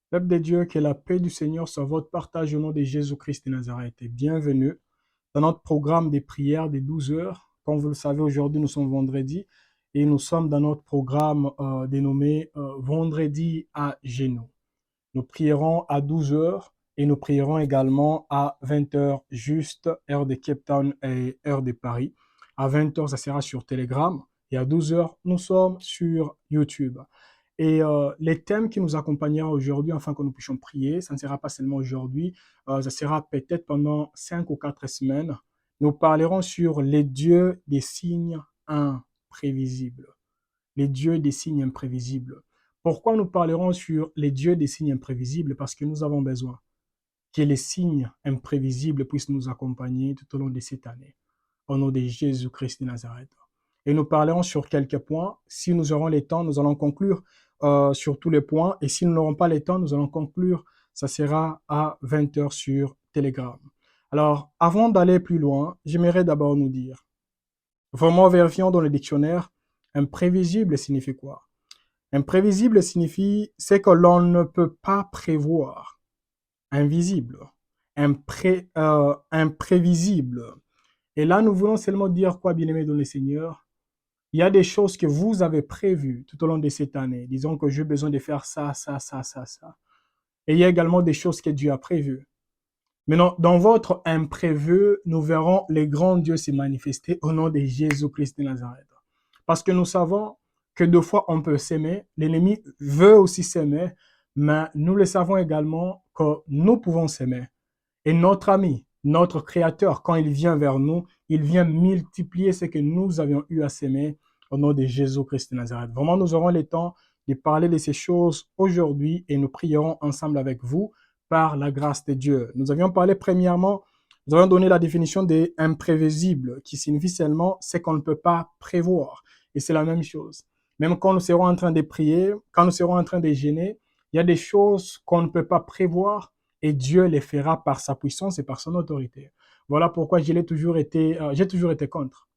Peuple de Dieu, que la paix du Seigneur soit votre partage au nom de Jésus-Christ de Nazareth. Et bienvenue dans notre programme des prières des 12 heures. Comme vous le savez, aujourd'hui, nous sommes vendredi et nous sommes dans notre programme dénommé Vendredi à genoux. Nous prierons à 12 heures et nous prierons également à 20 heures juste, heure de Cape Town et heure de Paris. À 20 heures, ça sera sur Telegram et à 12 heures, nous sommes sur YouTube. Et les thèmes qui nous accompagneront aujourd'hui, afin que nous puissions prier, ça ne sera pas seulement aujourd'hui, ça sera peut-être pendant 5 ou 4 semaines. Nous parlerons sur les dieux des signes imprévisibles. Les dieux des signes imprévisibles. Pourquoi nous parlerons sur les dieux des signes imprévisibles? Parce que nous avons besoin que les signes imprévisibles puissent nous accompagner tout au long de cette année. Au nom de Jésus-Christ de Nazareth. Et nous parlerons sur quelques points. Si nous aurons le temps, nous allons conclure sur tous les points. Et si nous n'aurons pas le temps, nous allons conclure. Ça sera à 20 heures sur Telegram. Alors, avant d'aller plus loin, j'aimerais d'abord nous dire, vraiment vérifions dans le dictionnaire, imprévisible signifie quoi? Imprévisible signifie ce que l'on ne peut pas prévoir. Invisible, imprévisible. Et là, nous voulons seulement dire quoi, bien-aimé dans le Seigneur? Il y a des choses que vous avez prévues tout au long de cette année. Disons que j'ai besoin de faire ça, ça, ça, ça, ça. Et il y a également des choses que Dieu a prévues. Maintenant, dans votre imprévu, nous verrons les grands dieux se manifester au nom de Jésus-Christ de Nazareth. Parce que nous savons que deux fois on peut s'aimer, l'ennemi veut aussi s'aimer, mais nous le savons également que nous pouvons s'aimer. Et notre ami, notre Créateur, quand il vient vers nous, il vient multiplier ce que nous avions eu à s'aimer au nom de Jésus-Christ de Nazareth. Vraiment, nous aurons le temps de parler de ces choses aujourd'hui et nous prierons ensemble avec vous par la grâce de Dieu. Nous avions parlé premièrement, nous avions donné la définition des imprévisibles, qui signifie seulement ce qu'on ne peut pas prévoir. Et c'est la même chose. Même quand nous serons en train de prier, quand nous serons en train de gêner, il y a des choses qu'on ne peut pas prévoir et Dieu les fera par sa puissance et par son autorité. Voilà pourquoi j'ai toujours été contre.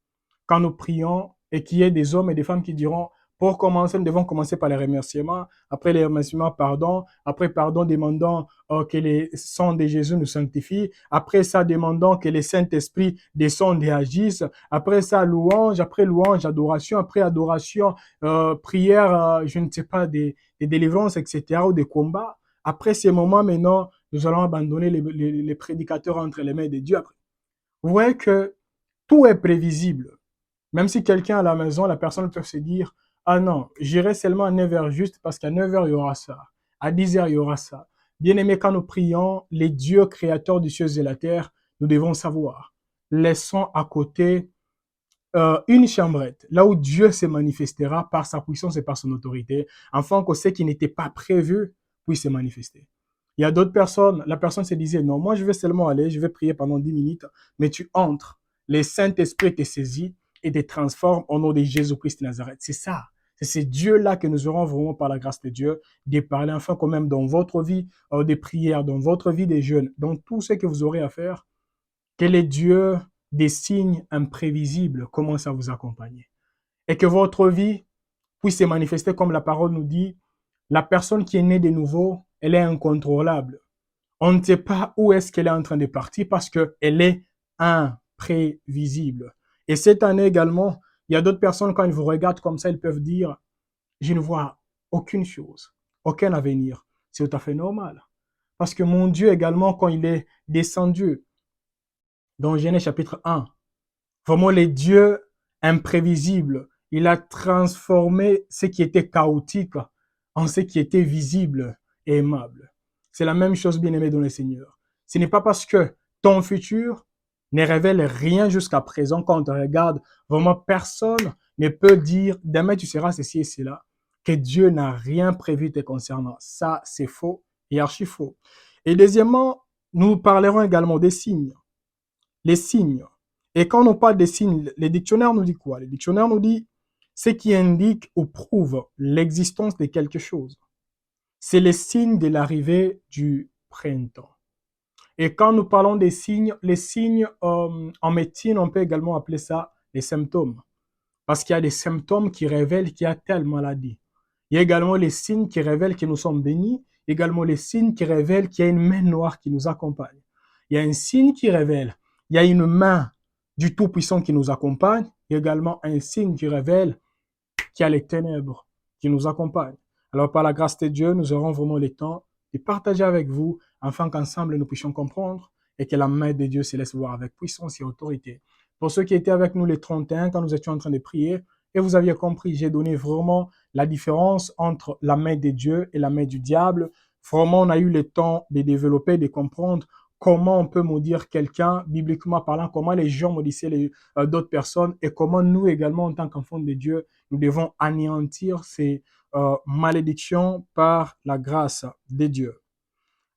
Quand nous prions et qu'il y ait des hommes et des femmes qui diront, pour commencer, nous devons commencer par les remerciements. Après les remerciements, pardon. Après pardon, demandons que le sang de Jésus nous sanctifie. Après ça, demandons que le Saint-Esprit descende et agisse. Après ça, louange. Après louange, adoration. Après adoration, prière, je ne sais pas, des délivrances, etc. ou des combats. Après ces moments, maintenant, nous allons abandonner les prédicateurs entre les mains de Dieu. Vous voyez que tout est prévisible. Même si quelqu'un à la maison, la personne peut se dire, ah non, j'irai seulement à 9 heures juste parce qu'à 9 heures, il y aura ça. À 10 heures, il y aura ça. Bien aimé, quand nous prions, les dieux créateurs du ciel et de la terre, nous devons savoir. Laissons à côté une chambrette, là où Dieu se manifestera par sa puissance et par son autorité, afin que ce qui n'était pas prévu puisse se manifester. Il y a d'autres personnes, la personne se disait, non, moi je vais seulement aller, je vais prier pendant 10 minutes, mais tu entres, le Saint-Esprit te saisit et te transforme au nom de Jésus-Christ de Nazareth. C'est ça. C'est ce Dieu-là que nous aurons vraiment par la grâce de Dieu de parler, enfin quand même dans votre vie de prière, dans votre vie de jeûne, dans tout ce que vous aurez à faire, que les dieux des signes imprévisibles commencent à vous accompagner. Et que votre vie puisse se manifester comme la parole nous dit, la personne qui est née de nouveau, elle est incontrôlable. On ne sait pas où est-ce qu'elle est en train de partir parce qu'elle est imprévisible. Et cette année également, il y a d'autres personnes, quand ils vous regardent comme ça, ils peuvent dire, je ne vois aucune chose, aucun avenir. C'est tout à fait normal. Parce que mon Dieu également, quand il est descendu dans Genèse chapitre 1, vraiment les dieux imprévisibles, il a transformé ce qui était chaotique en ce qui était visible et aimable. C'est la même chose, bien-aimé dans le Seigneur. Ce n'est pas parce que ton futur ne révèle rien jusqu'à présent, quand on te regarde, vraiment personne ne peut dire demain tu seras ceci et cela, que Dieu n'a rien prévu te concernant. Ça, c'est faux et archi faux. Et deuxièmement, nous parlerons également des signes. Les signes. Et quand on parle des signes, les dictionnaires nous dit quoi? Les dictionnaires nous dit ce qui indique ou prouve l'existence de quelque chose. C'est les signes de l'arrivée du printemps. Et quand nous parlons des signes, les signes en médecine, on peut également appeler ça les symptômes. Parce qu'il y a des symptômes qui révèlent qu'il y a telle maladie. Il y a également les signes qui révèlent que nous sommes bénis également les signes qui révèlent qu'il y a une main noire qui nous accompagne. Il y a un signe qui révèle, il y a une main du Tout-Puissant qui nous accompagne, et également un signe qui révèle qu'il y a les ténèbres qui nous accompagnent. Alors, par la grâce de Dieu, nous aurons vraiment le temps de partager avec vous, afin qu'ensemble nous puissions comprendre et que la main de Dieu se laisse voir avec puissance et autorité. Pour ceux qui étaient avec nous les 31, quand nous étions en train de prier, et vous aviez compris, j'ai donné vraiment la différence entre la main de Dieu et la main du diable. Vraiment, on a eu le temps de développer, de comprendre comment on peut maudire quelqu'un, bibliquement parlant, comment les gens maudissaient d'autres personnes et comment nous également, en tant qu'enfants de Dieu, nous devons anéantir ces malédictions par la grâce de Dieu.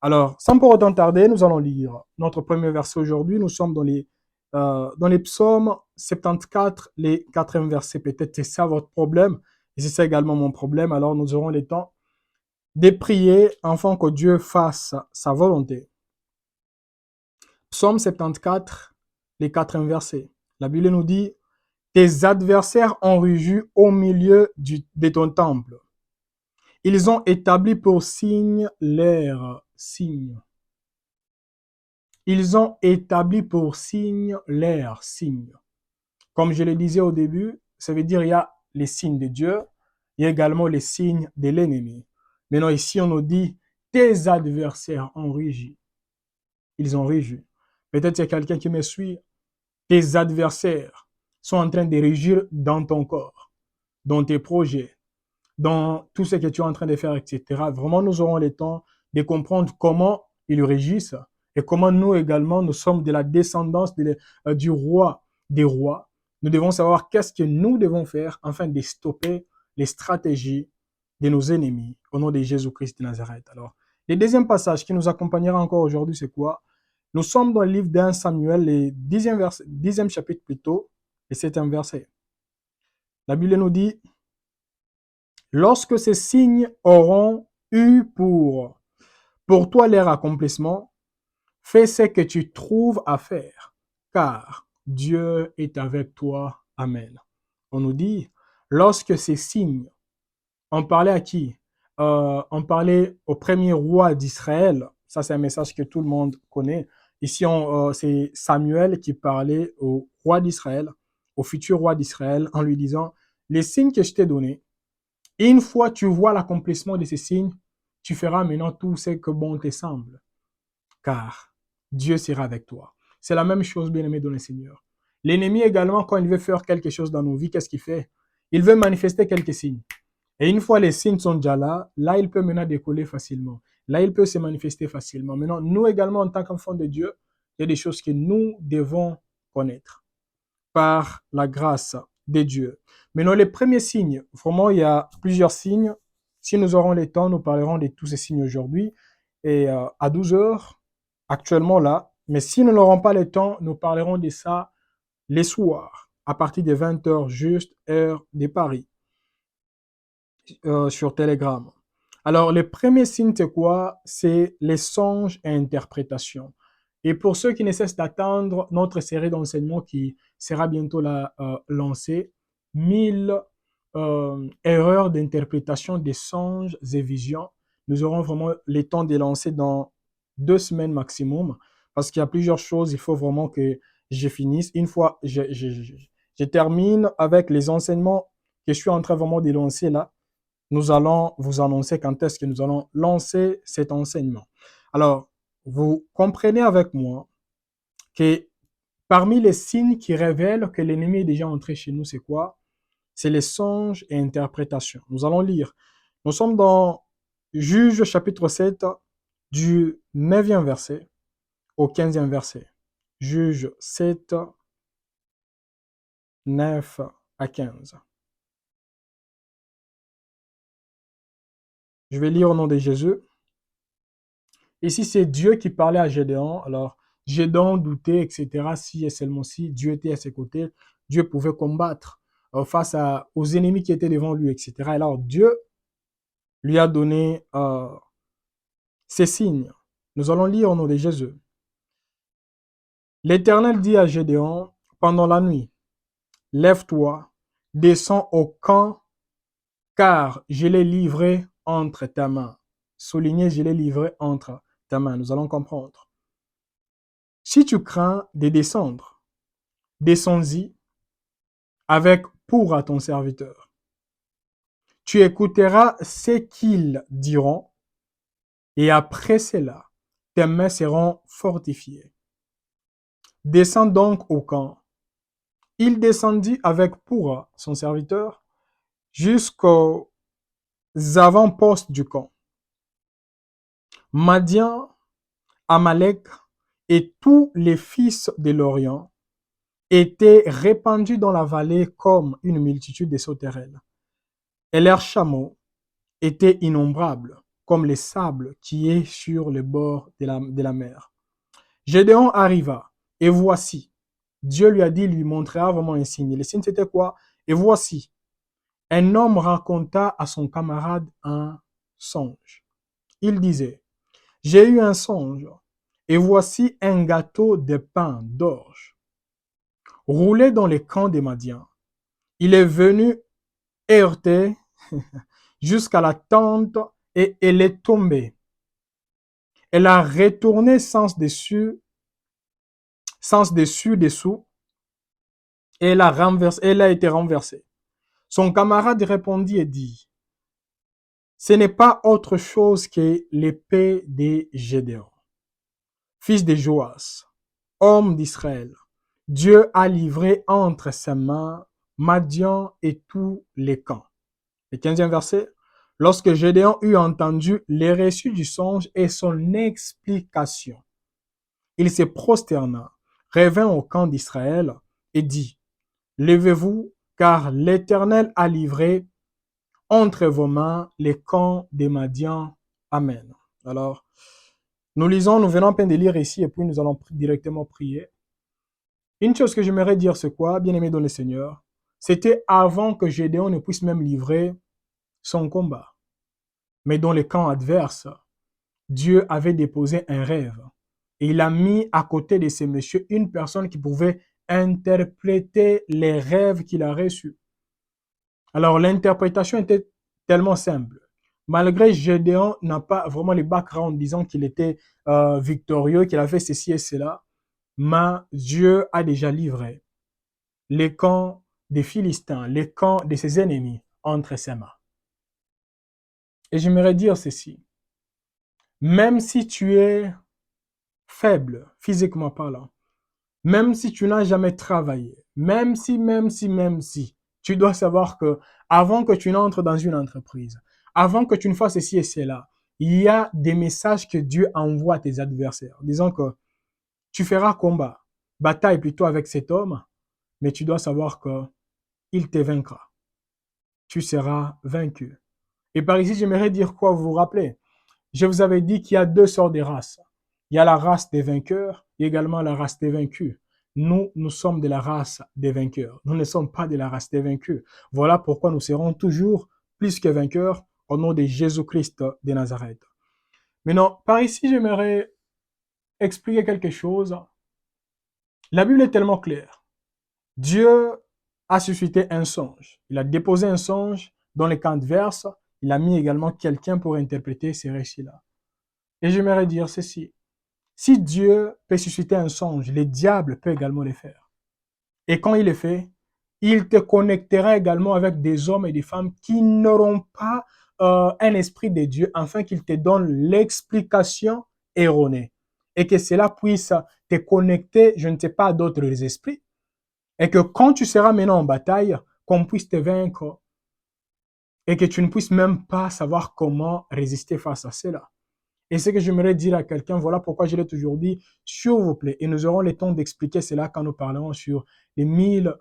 Alors, sans pour autant tarder, nous allons lire notre premier verset aujourd'hui. Nous sommes dans les psaumes 74, les 4e versets. Peut-être c'est ça votre problème, et c'est ça également mon problème. Alors, nous aurons le temps de prier afin que Dieu fasse sa volonté. Psaume 74, les 4e versets. La Bible nous dit: tes adversaires ont rugi au milieu de ton temple. Ils ont établi pour signe leur signe. Ils ont établi pour signe leur signe. Comme je le disais au début, ça veut dire il y a les signes de Dieu, il y a également les signes de l'ennemi. Maintenant ici on nous dit tes adversaires ont rugi. Ils ont rugi. Peut-être il y a quelqu'un qui me suit. Tes adversaires sont en train de rugir dans ton corps, dans tes projets, dans tout ce que tu es en train de faire, etc. Vraiment, nous aurons le temps de comprendre comment ils régissent et comment nous également, nous sommes de la descendance du roi des rois. Nous devons savoir qu'est-ce que nous devons faire afin de stopper les stratégies de nos ennemis au nom de Jésus-Christ de Nazareth. Alors, le deuxième passage qui nous accompagnera encore aujourd'hui, c'est quoi? Nous sommes dans le livre d'1 Samuel, le 10e chapitre plutôt, et 7e verset. La Bible nous dit: lorsque ces signes auront eu pour toi leur accomplissement, fais ce que tu trouves à faire, car Dieu est avec toi. Amen. On nous dit, lorsque ces signes, on parlait à qui? On parlait au premier roi d'Israël. Ça, c'est un message que tout le monde connaît. Ici, c'est Samuel qui parlait au roi d'Israël, au futur roi d'Israël, en lui disant, les signes que je t'ai donnés, une fois tu vois l'accomplissement de ces signes, tu feras maintenant tout ce que bon te semble, car Dieu sera avec toi. C'est la même chose, bien-aimé dans le Seigneur. L'ennemi également, quand il veut faire quelque chose dans nos vies, qu'est-ce qu'il fait? Il veut manifester quelques signes. Et une fois les signes sont déjà là il peut maintenant décoller facilement. Là, il peut se manifester facilement. Maintenant, nous également, en tant qu'enfants de Dieu, il y a des choses que nous devons connaître par la grâce de Dieu. Maintenant, les premiers signes, vraiment, il y a plusieurs signes. Si nous aurons le temps, nous parlerons de tous ces signes aujourd'hui. Et à 12 heures, actuellement là. Mais si nous n'aurons pas le temps, nous parlerons de ça les soirs, à partir de 20 heures juste, heure de Paris, sur Telegram. Alors, le premier signe, c'est quoi? C'est les songes et interprétations. Et pour ceux qui ne cessent d'attendre notre série d'enseignements qui sera bientôt lancée, 1000 erreurs d'interprétation des songes et visions, nous aurons vraiment le temps de lancer dans 2 semaines maximum, parce qu'il y a plusieurs choses, il faut vraiment que je finisse. Une fois, je termine avec les enseignements que je suis en train vraiment de lancer là. Nous allons vous annoncer quand est-ce que nous allons lancer cet enseignement. Alors, vous comprenez avec moi que parmi les signes qui révèlent que l'ennemi est déjà entré chez nous, c'est quoi? C'est les songes et interprétations. Nous allons lire. Nous sommes dans Juge chapitre 7 du 9e verset au 15e verset. Juge 7, 9 à 15. Je vais lire au nom de Jésus. Ici, c'est Dieu qui parlait à Gédéon. Alors, Gédéon doutait, etc. Si et seulement si Dieu était à ses côtés, Dieu pouvait combattre face aux ennemis qui étaient devant lui, etc. Alors, Dieu lui a donné ces signes. Nous allons lire au nom de Jésus. L'Éternel dit à Gédéon pendant la nuit, lève-toi, descends au camp, car je l'ai livré entre ta main. souligné, je l'ai livré entre tes mains. Nous allons comprendre. Si tu crains de descendre, descends-y avec pour à ton serviteur. Tu écouteras ce qu'ils diront et après cela, tes mains seront fortifiées. Descends donc au camp. Il descendit avec Pourra, son serviteur, jusqu'aux avant-postes du camp. Madian, Amalek et tous les fils de l'Orient étaient répandus dans la vallée comme une multitude de sauterelles. Et leurs chameaux étaient innombrables, comme les sables qui est sur le bord de la mer. Gédéon arriva, et voici, Dieu lui a dit, lui montrera vraiment un signe. Le signe, c'était quoi? Et voici, un homme raconta à son camarade un songe. Il disait, j'ai eu un songe, et voici un gâteau de pain d'orge, roulé dans les camps des Madians. Il est venu heurter jusqu'à la tente et elle est tombée. Elle a retourné sens dessus, dessous, et elle a été renversée. Son camarade répondit et dit, ce n'est pas autre chose que l'épée de Gédéon, fils de Joas, homme d'Israël. Dieu a livré entre ses mains Madian et tous les camps. Le 15e verset. Lorsque Gédéon eut entendu les récits du songe et son explication, il se prosterna, revint au camp d'Israël et dit, levez-vous, car l'Éternel a livré entre vos mains les camps des Madians. Amen. Alors, nous venons à peine de lire ici et puis nous allons directement prier. Une chose que j'aimerais dire, c'est quoi, bien-aimé dans le Seigneur? C'était avant que Gédéon ne puisse même livrer son combat. Mais dans les camps adverses, Dieu avait déposé un rêve. Et il a mis à côté de ces messieurs une personne qui pouvait interpréter les rêves qu'il a reçus. Alors l'interprétation était tellement simple. Malgré Gédéon n'a pas vraiment le background disant qu'il était victorieux, qu'il a fait ceci et cela, mais Dieu a déjà livré les camps des Philistins, les camps de ses ennemis entre ses mains. Et j'aimerais dire ceci. Même si tu es faible, physiquement parlant, même si tu n'as jamais travaillé, même si, tu dois savoir que avant que tu n'entres dans une entreprise, avant que tu ne fasses ceci et cela, il y a des messages que Dieu envoie à tes adversaires, disant que tu feras combat, bataille plutôt avec cet homme, mais tu dois savoir que il te vaincra. Tu seras vaincu. Et par ici, j'aimerais dire quoi, vous vous rappelez? Je vous avais dit qu'il y a deux sortes de races. Il y a la race des vainqueurs et également la race des vaincus. Nous sommes de la race des vainqueurs. Nous ne sommes pas de la race des vaincus. Voilà pourquoi nous serons toujours plus que vainqueurs au nom de Jésus-Christ de Nazareth. Maintenant, par ici, j'aimerais expliquer quelque chose. La Bible est tellement claire. Dieu a suscité un songe. Il a déposé un songe dans les camps adverses. Il a mis également quelqu'un pour interpréter ces récits-là. Et j'aimerais dire ceci. Si Dieu peut susciter un songe, le diable peut également le faire. Et quand il le fait, il te connectera également avec des hommes et des femmes qui n'auront pas un esprit de Dieu, afin qu'il te donne l'explication erronée. Et que cela puisse te connecter, je ne sais pas, à d'autres esprits. Et que quand tu seras maintenant en bataille, qu'on puisse te vaincre. Et que tu ne puisses même pas savoir comment résister face à cela. Et ce que j'aimerais dire à quelqu'un, voilà pourquoi je l'ai toujours dit, s'il vous plaît, et nous aurons le temps d'expliquer cela quand nous parlerons sur les 1000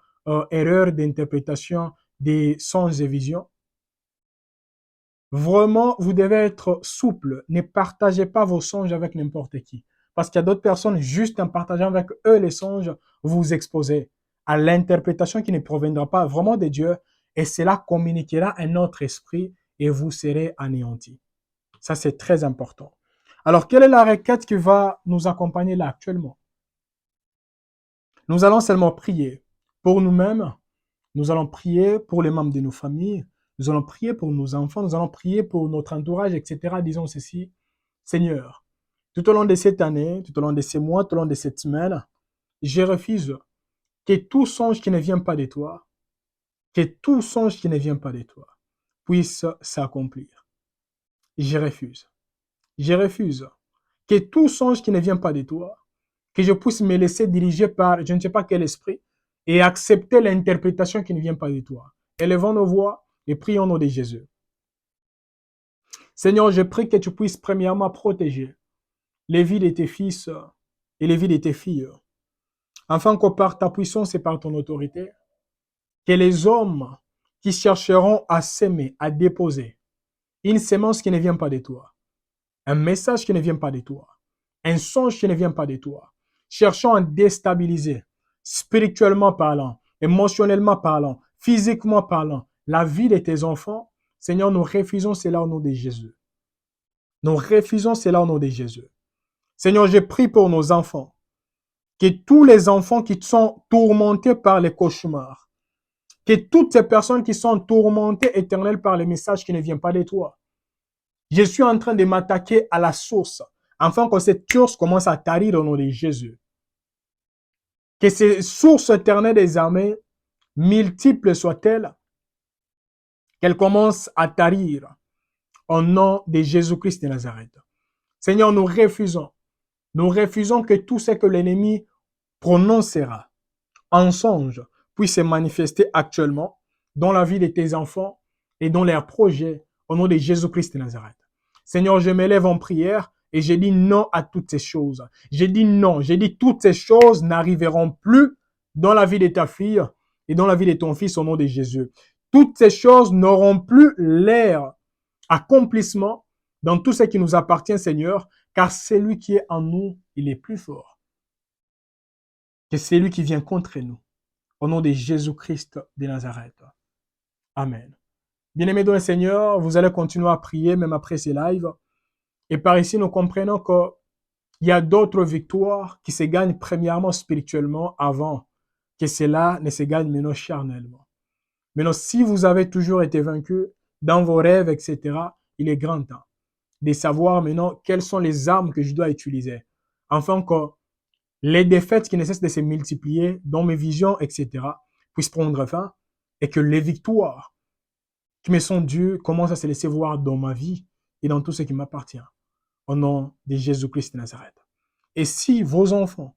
erreurs d'interprétation des songes et visions. Vraiment, vous devez être souple. Ne partagez pas vos songes avec n'importe qui. Parce qu'il y a d'autres personnes, juste en partageant avec eux les songes, vous vous exposez à l'interprétation qui ne proviendra pas vraiment de Dieu, et cela communiquera un autre esprit et vous serez anéantis. Ça, c'est très important. Alors, quelle est la requête qui va nous accompagner là actuellement? Nous allons seulement prier pour nous-mêmes, nous allons prier pour les membres de nos familles, nous allons prier pour nos enfants, nous allons prier pour notre entourage, etc. Disons ceci, Seigneur, tout au long de cette année, tout au long de ces mois, tout au long de cette semaine, je refuse que tout songe qui ne vient pas de toi, que tout songe qui ne vient pas de toi puisse s'accomplir. Je refuse. Je refuse que tout songe qui ne vient pas de toi, que je puisse me laisser diriger par je ne sais pas quel esprit et accepter l'interprétation qui ne vient pas de toi. Élevons nos voix et prions au nom de Jésus. Seigneur, je prie que tu puisses premièrement protéger les vies de tes fils et les vies de tes filles, afin que par ta puissance et par ton autorité, que les hommes qui chercheront à s'aimer, à déposer une semence qui ne vient pas de toi, un message qui ne vient pas de toi, un songe qui ne vient pas de toi, cherchant à déstabiliser, spirituellement parlant, émotionnellement parlant, physiquement parlant, la vie de tes enfants, Seigneur, nous refusons cela au nom de Jésus. Nous refusons cela au nom de Jésus. Seigneur, je prie pour nos enfants, que tous les enfants qui sont tourmentés par les cauchemars, que toutes ces personnes qui sont tourmentées éternelles par les messages qui ne viennent pas de toi, je suis en train de m'attaquer à la source, afin que cette source commence à tarir au nom de Jésus. Que ces sources éternelles des armées, multiples soient-elles, qu'elles commencent à tarir au nom de Jésus-Christ de Nazareth. Seigneur, nous refusons que tout ce que l'ennemi prononcera en songe puisse se manifester actuellement dans la vie de tes enfants et dans leurs projets au nom de Jésus-Christ de Nazareth. Seigneur, je me lève en prière et je dis non à toutes ces choses. Je dis non, je dis toutes ces choses n'arriveront plus dans la vie de ta fille et dans la vie de ton fils au nom de Jésus. Toutes ces choses n'auront plus leur accomplissement dans tout ce qui nous appartient, Seigneur, car celui qui est en nous, il est plus fort que celui qui vient contre nous. Au nom de Jésus-Christ de Nazareth. Amen. Bien-aimés dans le Seigneur, vous allez continuer à prier même après ces lives. Et par ici, nous comprenons qu'il y a d'autres victoires qui se gagnent premièrement spirituellement avant que cela ne se gagne maintenant charnellement. Maintenant, si vous avez toujours été vaincu dans vos rêves, etc., il est grand temps de savoir maintenant quelles sont les armes que je dois utiliser, afin que les défaites qui ne cessent de se multiplier dans mes visions, etc., puissent prendre fin et que les victoires qui me sont dues commencent à se laisser voir dans ma vie et dans tout ce qui m'appartient. Au nom de Jésus-Christ de Nazareth. Et si vos enfants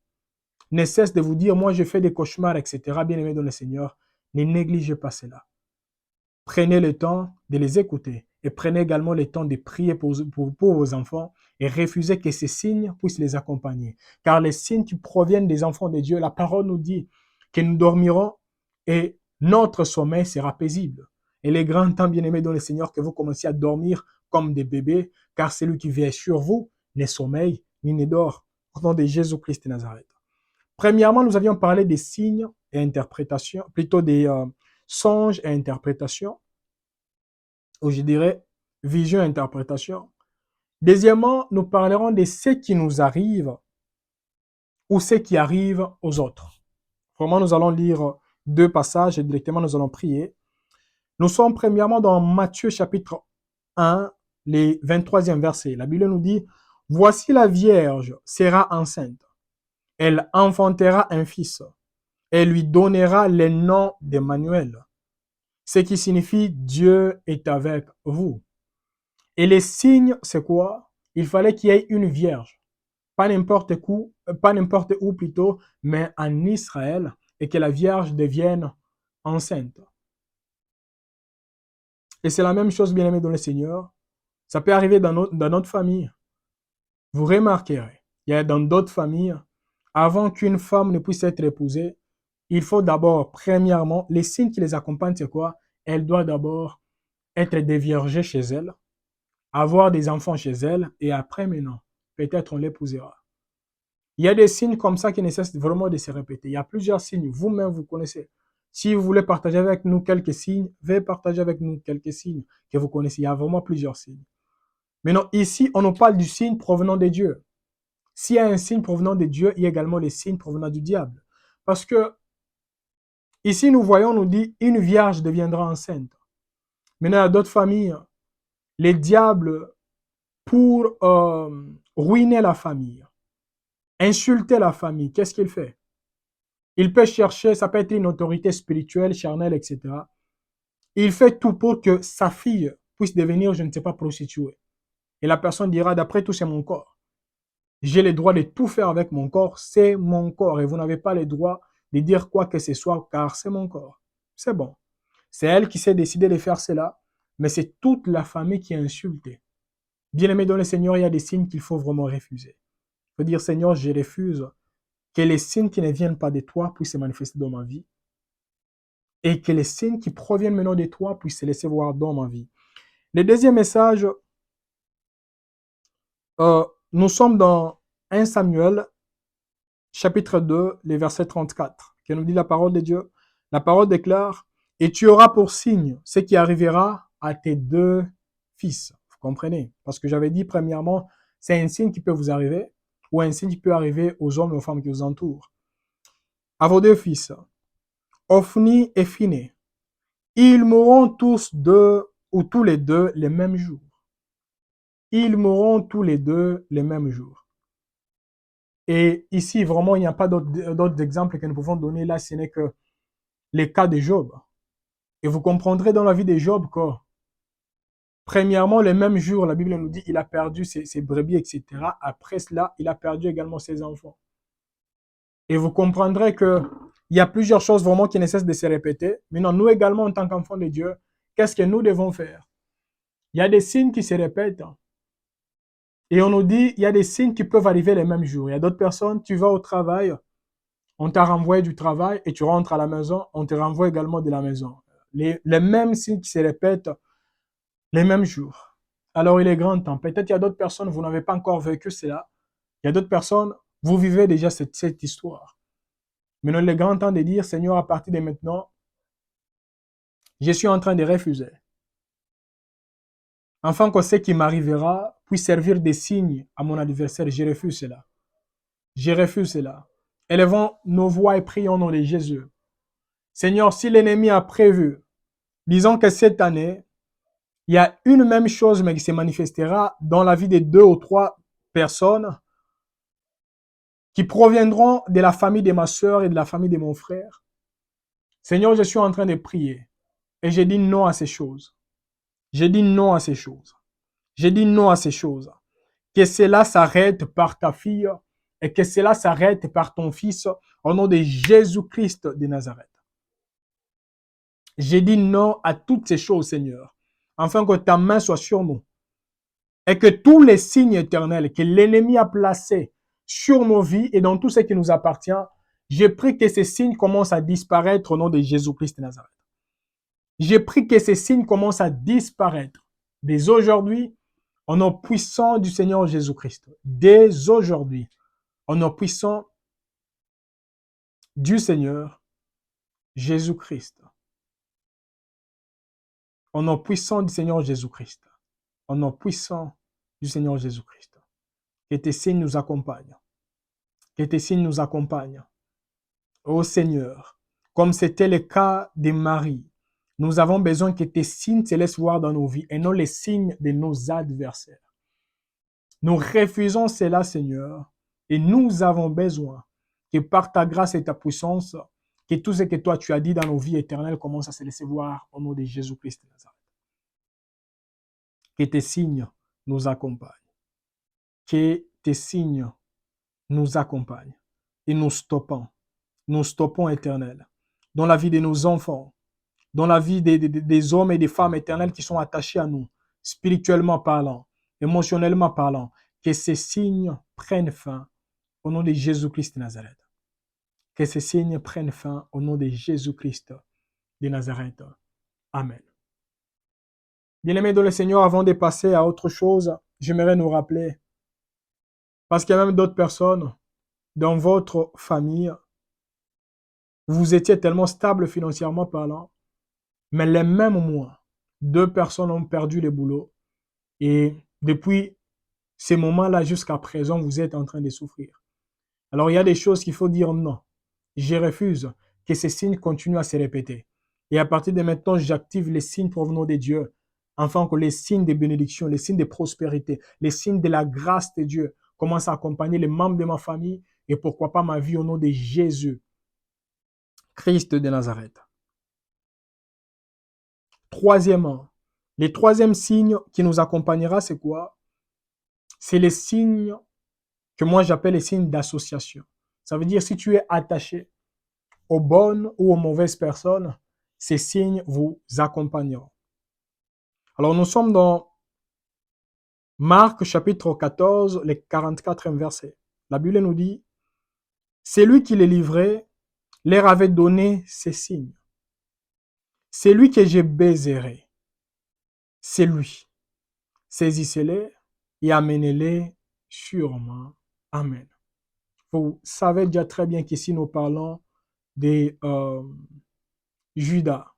ne cessent de vous dire, moi je fais des cauchemars, etc., bien aimés dans le Seigneur, ne négligez pas cela. Prenez le temps de les écouter et prenez également le temps de prier pour vos enfants et refusez que ces signes puissent les accompagner. Car les signes qui proviennent des enfants de Dieu, la parole nous dit que nous dormirons et notre sommeil sera paisible. Et les grands temps, bien-aimés dans le Seigneur, que vous commenciez à dormir comme des bébés, car celui qui vient sur vous ne sommeille ni ne dort. Au nom de Jésus-Christ de Nazareth. Premièrement, nous avions parlé des signes et interprétations, plutôt des songes et interprétations, ou je dirais vision et interprétation. Deuxièmement, nous parlerons de ce qui nous arrive ou ce qui arrive aux autres. Vraiment, nous allons lire deux passages et directement nous allons prier. Nous sommes premièrement dans Matthieu chapitre 1, les 23e versets. La Bible nous dit, « Voici la Vierge sera enceinte. Elle enfantera un fils et lui donnera le nom d'Emmanuel, ce qui signifie Dieu est avec vous. » Et les signes, c'est quoi? Il fallait qu'il y ait une vierge, pas n'importe où plutôt, mais en Israël, et que la vierge devienne enceinte. Et c'est la même chose, bien aimé dans le Seigneur. Ça peut arriver dans notre famille. Vous remarquerez, il y a dans d'autres familles, avant qu'une femme ne puisse être épousée, il faut d'abord, premièrement, les signes qui les accompagnent, c'est quoi? Elle doit d'abord être déviergée chez elle, avoir des enfants chez elle, et après maintenant, peut-être on l'épousera. Il y a des signes comme ça qui nécessitent vraiment de se répéter. Il y a plusieurs signes, vous-même vous connaissez. Si vous voulez partager avec nous quelques signes, veuillez partager avec nous quelques signes que vous connaissez. Il y a vraiment plusieurs signes. Maintenant, ici, on nous parle du signe provenant de Dieu. S'il y a un signe provenant de Dieu, il y a également les signes provenant du diable. Parce que ici, nous voyons, nous dit, une vierge deviendra enceinte. Maintenant, il y a d'autres familles. Les diables, pour ruiner la famille, insulter la famille, qu'est-ce qu'il fait? Il peut chercher, ça peut être une autorité spirituelle, charnelle, etc. Il fait tout pour que sa fille puisse devenir, je ne sais pas, prostituée. Et la personne dira, d'après tout, c'est mon corps. J'ai le droit de tout faire avec mon corps, c'est mon corps. Et vous n'avez pas le droit de dire quoi que ce soit, car c'est mon corps. C'est bon. C'est elle qui s'est décidée de faire cela, mais c'est toute la famille qui est insultée. Bien-aimé dans le Seigneur, il y a des signes qu'il faut vraiment refuser. Il faut dire, Seigneur, je refuse que les signes qui ne viennent pas de toi puissent se manifester dans ma vie et que les signes qui proviennent maintenant de toi puissent se laisser voir dans ma vie. Le deuxième message, nous sommes dans 1 Samuel, chapitre 2, les versets 34, qui nous dit la parole de Dieu. La parole déclare, « Et tu auras pour signe ce qui arrivera à tes deux fils. » Vous comprenez? Parce que j'avais dit premièrement, c'est un signe qui peut vous arriver, ou un signe qui peut arriver aux hommes et aux femmes qui vous entourent. À vos deux fils, Ophni et Phiné, ils mourront tous deux ou tous les deux les mêmes jours. Ils mourront tous les deux les mêmes jours. Et ici, vraiment, il n'y a pas d'autres exemples que nous pouvons donner là, ce n'est que les cas de Job. Et vous comprendrez dans la vie de Job que, premièrement, le même jour, la Bible nous dit il a perdu ses brebis, etc. Après cela, il a perdu également ses enfants. Et vous comprendrez que il y a plusieurs choses vraiment qui ne cessent de se répéter. Maintenant, nous également, en tant qu'enfants de Dieu, qu'est-ce que nous devons faire? Il y a des signes qui se répètent. Et on nous dit, il y a des signes qui peuvent arriver les mêmes jours. Il y a d'autres personnes, tu vas au travail, on t'a renvoyé du travail et tu rentres à la maison, on te renvoie également de la maison. Les mêmes signes qui se répètent les mêmes jours. Alors il est grand temps. Peut-être il y a d'autres personnes, vous n'avez pas encore vécu cela. Il y a d'autres personnes, vous vivez déjà cette histoire. Maintenant, il est grand temps de dire, Seigneur, à partir de maintenant, je suis en train de refuser. Afin que ce qui m'arrivera puisse servir de signe à mon adversaire, je refuse cela. Je refuse cela. Élevons nos voix et prions au nom de Jésus. Seigneur, si l'ennemi a prévu, disons que cette année, il y a une même chose, mais qui se manifestera dans la vie de 2 ou 3 personnes qui proviendront de la famille de ma soeur et de la famille de mon frère. Seigneur, je suis en train de prier et je dis non à ces choses. Je dis non à ces choses. Je dis non à ces choses. Que cela s'arrête par ta fille et que cela s'arrête par ton fils au nom de Jésus-Christ de Nazareth. J'ai dit non à toutes ces choses, Seigneur, afin que ta main soit sur nous et que tous les signes éternels que l'ennemi a placés sur nos vies et dans tout ce qui nous appartient, j'ai pris que ces signes commencent à disparaître au nom de Jésus-Christ de Nazareth. J'ai pris que ces signes commencent à disparaître dès aujourd'hui au nom puissant du Seigneur Jésus-Christ. Dès aujourd'hui, au nom puissant du Seigneur Jésus-Christ. Au nom puissant du Seigneur Jésus-Christ. Au nom puissant du Seigneur Jésus-Christ. Que tes signes nous accompagnent. Que tes signes nous accompagnent. Ô Seigneur, comme c'était le cas de Marie, nous avons besoin que tes signes se laissent voir dans nos vies et non les signes de nos adversaires. Nous refusons cela, Seigneur, et nous avons besoin que par ta grâce et ta puissance, que tout ce que toi tu as dit dans nos vies éternelles commence à se laisser voir au nom de Jésus-Christ de Nazareth. Que tes signes nous accompagnent. Que tes signes nous accompagnent. Et nous stoppons éternel, dans la vie de nos enfants, dans la vie des hommes et des femmes éternels qui sont attachés à nous, spirituellement parlant, émotionnellement parlant, que ces signes prennent fin au nom de Jésus-Christ de Nazareth. Que ces signes prennent fin au nom de Jésus-Christ de Nazareth. Amen. Bien-aimés dans le Seigneur, avant de passer à autre chose, j'aimerais nous rappeler, parce qu'il y a même d'autres personnes dans votre famille, vous étiez tellement stable financièrement parlant, mais les mêmes mois, 2 personnes ont perdu le boulot et depuis ces moments-là jusqu'à présent, vous êtes en train de souffrir. Alors il y a des choses qu'il faut dire non. Je refuse que ces signes continuent à se répéter. Et à partir de maintenant, j'active les signes provenant de Dieu, afin que les signes de bénédiction, les signes de prospérité, les signes de la grâce de Dieu commencent à accompagner les membres de ma famille et pourquoi pas ma vie au nom de Jésus, Christ de Nazareth. Troisièmement, le troisième signe qui nous accompagnera, c'est quoi? C'est les signes que moi j'appelle les signes d'association. Ça veut dire si tu es attaché aux bonnes ou aux mauvaises personnes, ces signes vous accompagneront. Alors nous sommes dans Marc chapitre 14, le 44e verset. La Bible nous dit, c'est lui qui les livrait, leur avait donné ces signes. C'est lui que je baiserai. C'est lui. Saisissez-les et amenez-les sur moi. Amen. Vous savez déjà très bien qu'ici nous parlons de Judas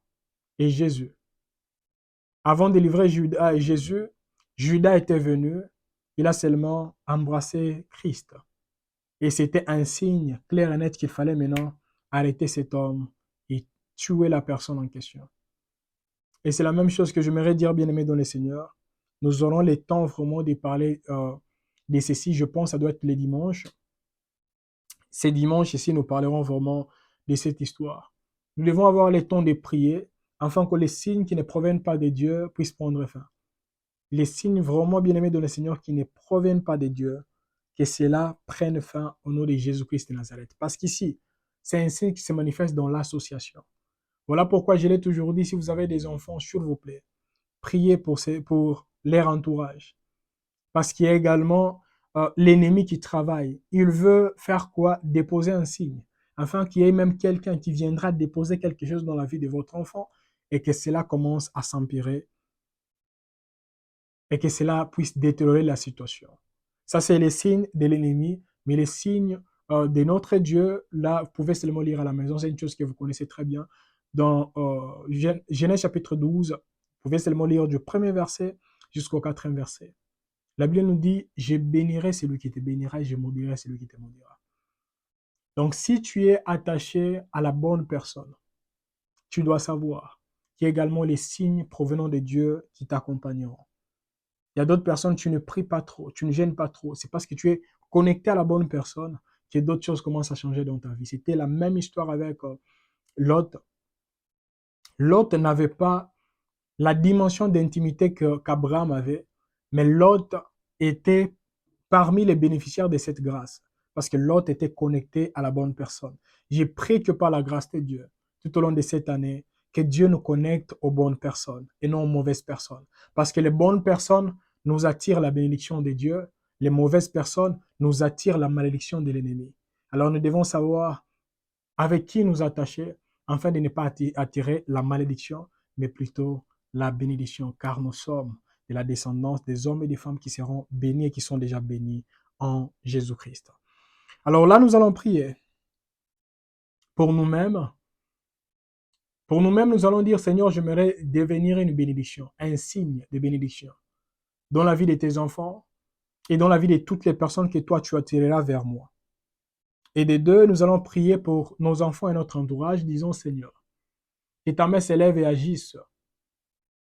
et Jésus. Avant de livrer Judas et Jésus, Judas était venu, il a seulement embrassé Christ. Et c'était un signe clair et net qu'il fallait maintenant arrêter cet homme et tuer la personne en question. Et c'est la même chose que j'aimerais dire, bien-aimé dans le Seigneur. Nous aurons le temps vraiment de parler de ceci. Je pense que ça doit être les dimanches. Ces dimanches ici, nous parlerons vraiment de cette histoire. Nous devons avoir le temps de prier afin que les signes qui ne proviennent pas de Dieu puissent prendre fin. Les signes vraiment bien-aimés dans le Seigneur qui ne proviennent pas de Dieu, que cela prenne fin au nom de Jésus-Christ de Nazareth. Parce qu'ici, c'est un signe qui se manifeste dans l'association. Voilà pourquoi je l'ai toujours dit, si vous avez des enfants, s'il vous plaît, priez pour leur entourage. Parce qu'il y a également l'ennemi qui travaille. Il veut faire quoi? Déposer un signe. Afin qu'il y ait même quelqu'un qui viendra déposer quelque chose dans la vie de votre enfant et que cela commence à s'empirer et que cela puisse détériorer la situation. Ça, c'est les signes de l'ennemi, mais les signes de notre Dieu, là, vous pouvez seulement lire à la maison, c'est une chose que vous connaissez très bien. Dans Genèse chapitre 12, vous pouvez seulement lire du premier verset jusqu'au 4e verset. La Bible nous dit, je bénirai celui qui te bénira et je maudirai celui qui te maudira. Donc, si tu es attaché à la bonne personne, tu dois savoir qu'il y a également les signes provenant de Dieu qui t'accompagneront. Il y a d'autres personnes, tu ne pries pas trop, tu ne gênes pas trop. C'est parce que tu es connecté à la bonne personne que d'autres choses commencent à changer dans ta vie. C'était la même histoire avec Lot. Lot n'avait pas la dimension d'intimité qu'Abraham avait, mais Lot était parmi les bénéficiaires de cette grâce, parce que Lot était connecté à la bonne personne. J'ai prié que par la grâce de Dieu, tout au long de cette année, que Dieu nous connecte aux bonnes personnes et non aux mauvaises personnes. Parce que les bonnes personnes nous attirent la bénédiction de Dieu, les mauvaises personnes nous attirent la malédiction de l'ennemi. Alors nous devons savoir avec qui nous attacher afin de ne pas attirer la malédiction, mais plutôt la bénédiction, car nous sommes de la descendance des hommes et des femmes qui seront bénis et qui sont déjà bénis en Jésus-Christ. Alors là, nous allons prier pour nous-mêmes. Pour nous-mêmes, nous allons dire, Seigneur, j'aimerais devenir une bénédiction, un signe de bénédiction dans la vie de tes enfants et dans la vie de toutes les personnes que toi, tu attireras vers moi. Et des deux, nous allons prier pour nos enfants et notre entourage, disons, Seigneur, que ta main s'élève et agisse,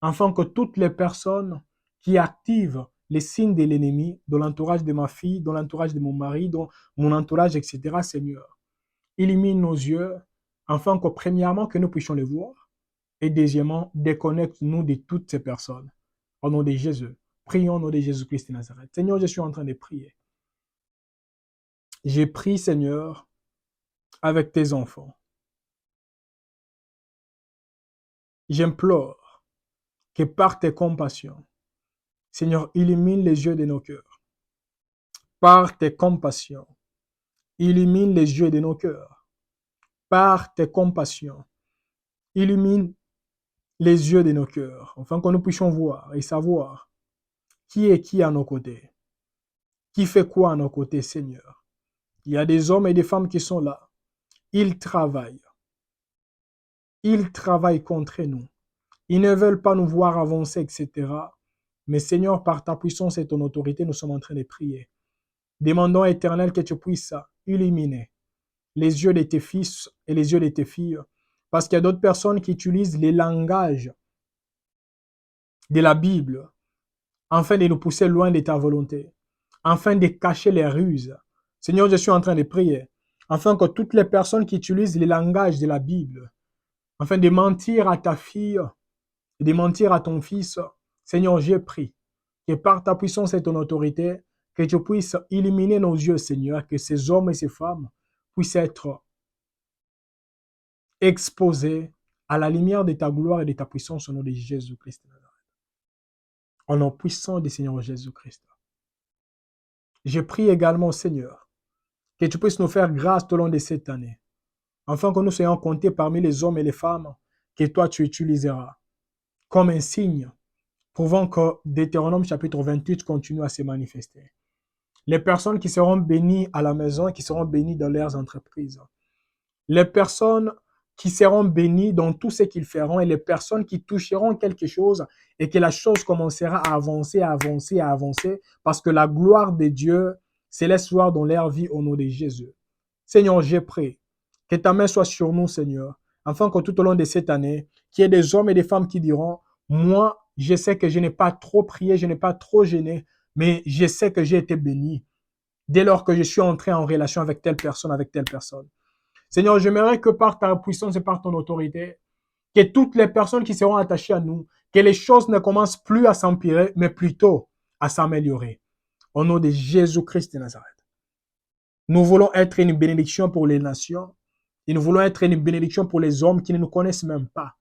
afin que toutes les personnes qui activent les signes de l'ennemi dans l'entourage de ma fille, dans l'entourage de mon mari, dans mon entourage, etc., Seigneur, illumine nos yeux, afin que premièrement, que nous puissions les voir, et deuxièmement, déconnecte-nous de toutes ces personnes. Au nom de Jésus, prions au nom de Jésus-Christ de Nazareth. Seigneur, je suis en train de prier. J'ai prié, Seigneur, avec tes enfants. J'implore que par tes compassions, Seigneur, illumine les yeux de nos cœurs. Par tes compassions, illumine les yeux de nos cœurs. Par tes compassions, illumine les yeux de nos cœurs, afin que nous puissions voir et savoir qui est qui à nos côtés. Qui fait quoi à nos côtés, Seigneur. Il y a des hommes et des femmes qui sont là. Ils travaillent. Ils travaillent contre nous. Ils ne veulent pas nous voir avancer, etc. Mais Seigneur, par ta puissance et ton autorité, nous sommes en train de prier. Demandons, Éternel, que tu puisses illuminer les yeux de tes fils et les yeux de tes filles, Parce qu'il y a d'autres personnes qui utilisent les langages de la Bible afin de nous pousser loin de ta volonté, afin de cacher les ruses. Seigneur, je suis en train de prier, afin que toutes les personnes qui utilisent les langages de la Bible, afin de mentir à ta fille et de mentir à ton fils, Seigneur, j'ai prie que par ta puissance et ton autorité, que tu puisses illuminer nos yeux, Seigneur, que ces hommes et ces femmes puissent être exposés à la lumière de ta gloire et de ta puissance au nom de Jésus-Christ. Au nom puissant du Seigneur Jésus-Christ. Je prie également, Seigneur, que tu puisses nous faire grâce tout au long de cette année, afin que nous soyons comptés parmi les hommes et les femmes que toi tu utiliseras comme un signe, prouvant que Deutéronome chapitre 28 continue à se manifester. Les personnes qui seront bénies à la maison, qui seront bénies dans leurs entreprises. Les personnes qui seront bénies dans tout ce qu'ils feront et les personnes qui toucheront quelque chose et que la chose commencera à avancer, à avancer, à avancer parce que la gloire de Dieu se laisse voir dans leur vie au nom de Jésus. Seigneur, j'ai prié que ta main soit sur nous, Seigneur, afin que tout au long de cette année, qu'il y ait des hommes et des femmes qui diront, moi, je sais que je n'ai pas trop prié, je n'ai pas trop gêné, mais je sais que j'ai été béni dès lors que je suis entré en relation avec telle personne, avec telle personne. Seigneur, j'aimerais que par ta puissance et par ton autorité, que toutes les personnes qui seront attachées à nous, que les choses ne commencent plus à s'empirer, mais plutôt à s'améliorer. Au nom de Jésus-Christ de Nazareth. Nous voulons être une bénédiction pour les nations et nous voulons être une bénédiction pour les hommes qui ne nous connaissent même pas.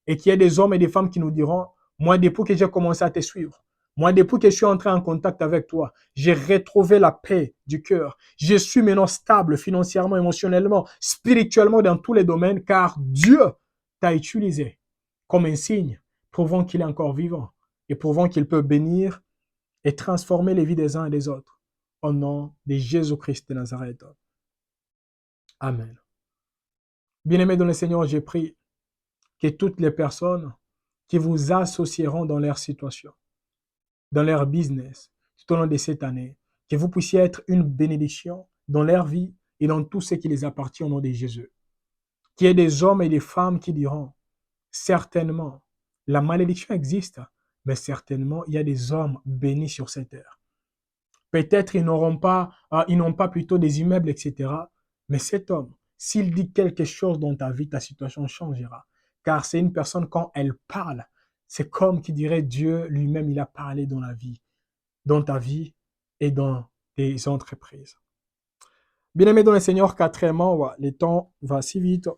Et qu'il y ait des hommes et des femmes qui nous diront, moi, depuis que j'ai commencé à te suivre, moi, depuis que je suis entré en contact avec toi, j'ai retrouvé la paix du cœur. Je suis maintenant stable financièrement, émotionnellement, spirituellement dans tous les domaines, car Dieu t'a utilisé comme un signe, prouvant qu'il est encore vivant et prouvant qu'il peut bénir et transformer les vies des uns et des autres. Au nom de Jésus-Christ de Nazareth. Amen. Bien-aimés dans le Seigneur, j'ai pris que toutes les personnes qui vous associeront dans leur situation, dans leur business, tout au long de cette année, que vous puissiez être une bénédiction dans leur vie et dans tout ce qui les appartient au nom de Jésus. Qu'il y ait des hommes et des femmes qui diront, certainement, la malédiction existe, mais certainement, il y a des hommes bénis sur cette terre. Peut-être ils n'ont pas plutôt des immeubles, etc. Mais cet homme, s'il dit quelque chose dans ta vie, ta situation changera. Car c'est une personne, quand elle parle, c'est comme qui dirait Dieu lui-même, il a parlé dans la vie, dans ta vie et dans tes entreprises. Bien-aimés dans le Seigneur, quatrièmement, le temps va si vite.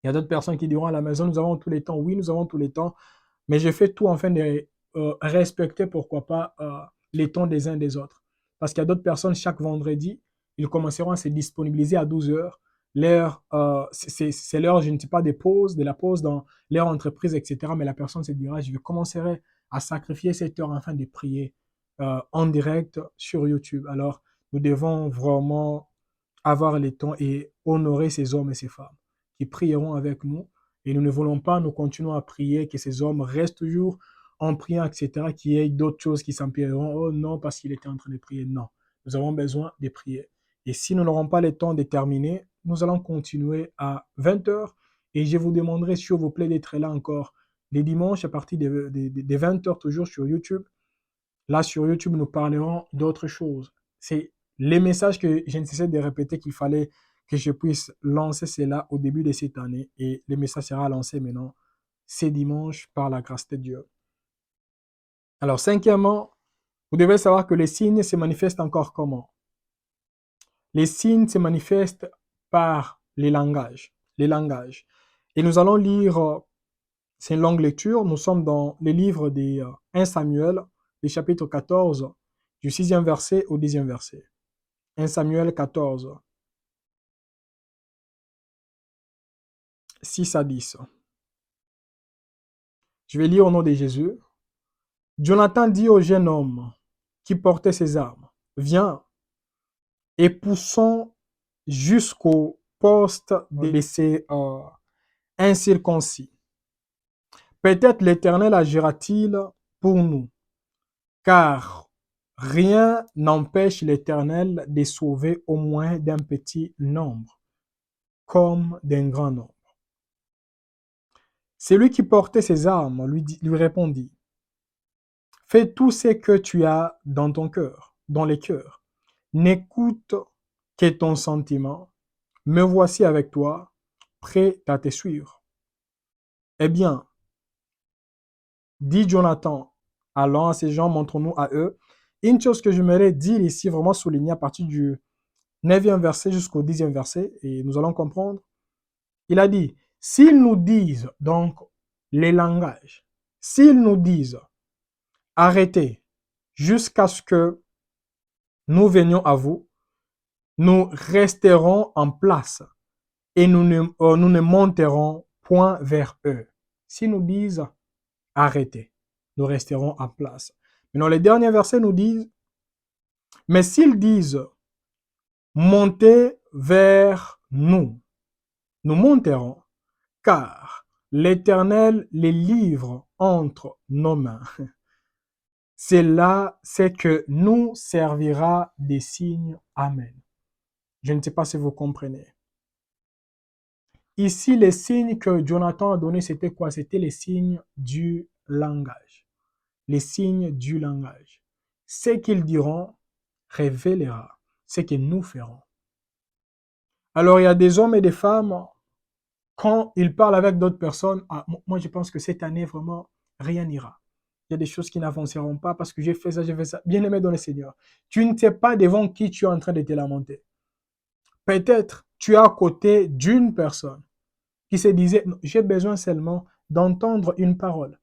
Il y a d'autres personnes qui diront à la maison, nous avons tous les temps. Oui, nous avons tous les temps, mais je fais tout afin de respecter, pourquoi pas, les temps des uns des autres. Parce qu'il y a d'autres personnes, chaque vendredi, ils commenceront à se disponibiliser à 12 heures. C'est l'heure, je ne sais pas, de la pause dans leur entreprise, etc. Mais la personne se dira, je commencerai à sacrifier cette heure afin de prier en direct sur YouTube. Alors, nous devons vraiment avoir le temps et honorer ces hommes et ces femmes qui prieront avec nous. Et nous ne voulons pas, nous continuons à prier, que ces hommes restent toujours en priant, etc., qu'il y ait d'autres choses qui s'empireront. Oh non, parce qu'il était en train de prier. Non, nous avons besoin de prier. Et si nous n'aurons pas le temps de terminer, nous allons continuer à 20 heures. Et je vous demanderai, s'il vous plaît, d'être là encore les dimanches à partir de 20 heures, toujours sur YouTube. Là, sur YouTube, nous parlerons d'autres choses. C'est les messages que je ne cessais de répéter qu'il fallait que je puisse lancer cela au début de cette année. Et le message sera lancé maintenant, ce dimanche, par la grâce de Dieu. Alors, cinquièmement, vous devez savoir que les signes se manifestent encore comment? Les signes se manifestent par les langages. Les langages. Et nous allons lire, c'est une longue lecture, nous sommes dans le livre de 1 Samuel, le chapitre 14, du 6e verset au 10e verset. 1 Samuel 14, 6 à 10. Je vais lire au nom de Jésus. Jonathan dit au jeune homme qui portait ses armes, viens et poussons jusqu'au poste de ces incirconcis. Peut-être l'Éternel agira-t-il pour nous, car rien n'empêche l'Éternel de sauver au moins d'un petit nombre, comme d'un grand nombre. Celui qui portait ses armes lui répondit, fais tout ce que tu as dans ton cœur, dans les cœurs. N'écoute que ton sentiment. Me voici avec toi, prêt à te suivre. Eh bien, dit Jonathan, allons à ces gens, montrons-nous à eux. Une chose que j'aimerais dire ici, vraiment souligner à partir du 9e verset jusqu'au 10e verset, et nous allons comprendre. Il a dit, s'ils nous disent, donc les langages, s'ils nous disent, arrêtez jusqu'à ce que nous venions à vous, nous resterons en place et nous ne monterons point vers eux. S'ils nous disent, arrêtez, nous resterons en place. Maintenant, les derniers versets nous disent, mais s'ils disent, montez vers nous, nous monterons, car l'Éternel les livre entre nos mains. C'est que nous servira des signes. Amen. Je ne sais pas si vous comprenez. Ici, les signes que Jonathan a donnés, c'était quoi? C'était les signes du langage. Les signes du langage. Ce qu'ils diront révélera ce que nous ferons. Alors, il y a des hommes et des femmes, quand ils parlent avec d'autres personnes, moi je pense que cette année, vraiment, rien n'ira. Il y a des choses qui n'avanceront pas parce que j'ai fait ça, j'ai fait ça. Bien-aimé dans le Seigneur, tu ne sais pas devant qui tu es en train de te lamenter. Peut-être tu es à côté d'une personne qui se disait, j'ai besoin seulement d'entendre une parole,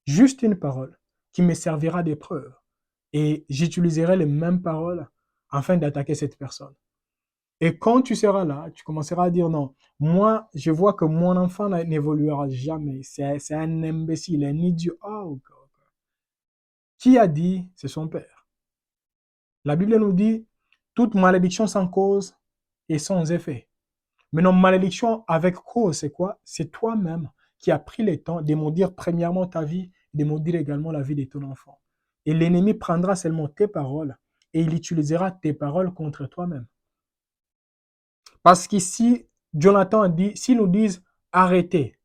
juste une parole, qui me servira d'épreuve. Et j'utiliserai les mêmes paroles afin d'attaquer cette personne. Et quand tu seras là, tu commenceras à dire non, moi, je vois que mon enfant n'évoluera jamais. C'est un imbécile, un idiot. Oh, God. Qui a dit? C'est son père. La Bible nous dit, toute malédiction sans cause et sans effet. Mais non, malédiction avec cause, c'est quoi? C'est toi-même qui as pris le temps de maudire premièrement ta vie et de maudire également la vie de ton enfant. Et l'ennemi prendra seulement tes paroles et il utilisera tes paroles contre toi-même. Parce qu'ici, Jonathan a dit, s'ils nous disent arrêtez,